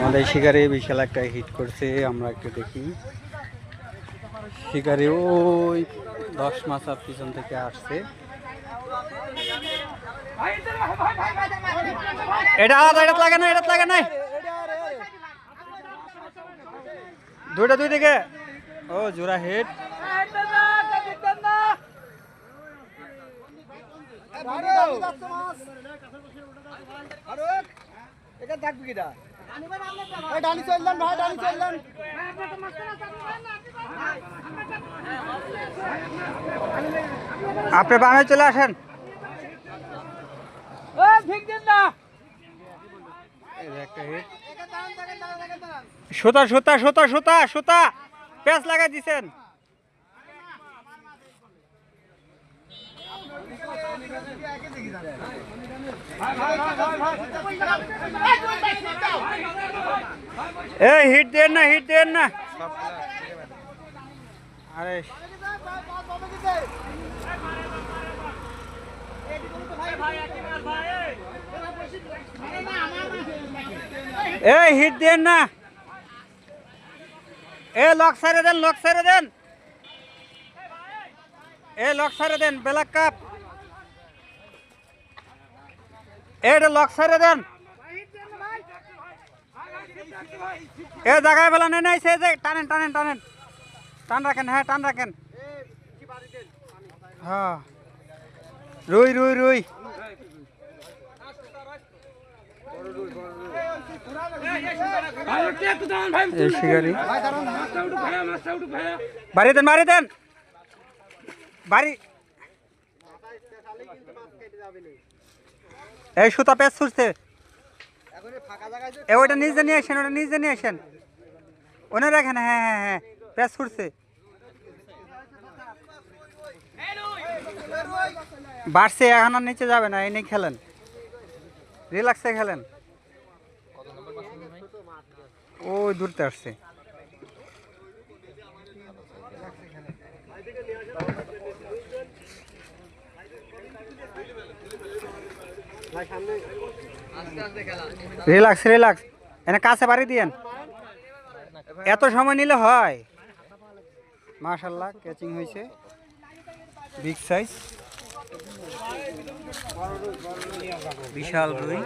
আমাদের শিকারে বিশাল একটা হিট করছে, আমরা একটু দেখি। শিকারে ওই 10 মাছা পিছন থেকে আসছে। এটা আলাদা, এটা লাগে না, এটা লাগে না, দুইটা দুই দিকে। ও জোড়া হিট। আপনি বামে চলে আসেন। সুতা সুতা সুতা সুতা সুতা পেঁচ লাগাই দিছেন। এই হিট দেন না, হিট দেন না। আরে এই হিট দেন না। এ লক সাইরে দেন, লক সাইরে দেন, এ লক সাইরে দেন। ব্ল্যাক কাপ এটা লক সাইরে দেন। এ জায়গায় বেলা নেই নাই, সে টানেন টানেন টানেন, টান রাখেন। হ্যাঁ টান রাখেন। হ্যাঁ রুই রুই রুই। বাড়ি দেন, বাড়ি দেন, বাড়ি। এই সুতা পেঁচ ছুটছে। ওইটা নিজে নিয়ে আসেন, ওটা নিজে নিয়ে আসেন, ওনে রাখেন। হ্যাঁ হ্যাঁ হ্যাঁ পেঁচ ছুটছে। বাড়ছে, এখন আর নিচে যাবে না। এনে খেলেন, রিল্যাক্সে খেলেন। ওই দূরতে আসছে। রিল্যাক্স রিল্যাক্স, এনে কাছে বাড়ি দিয়েন। এত সময় নিলে হয়? মাশাআল্লাহ ক্যাচিং হয়েছে, বিগ সাইজ, বিশাল রুই।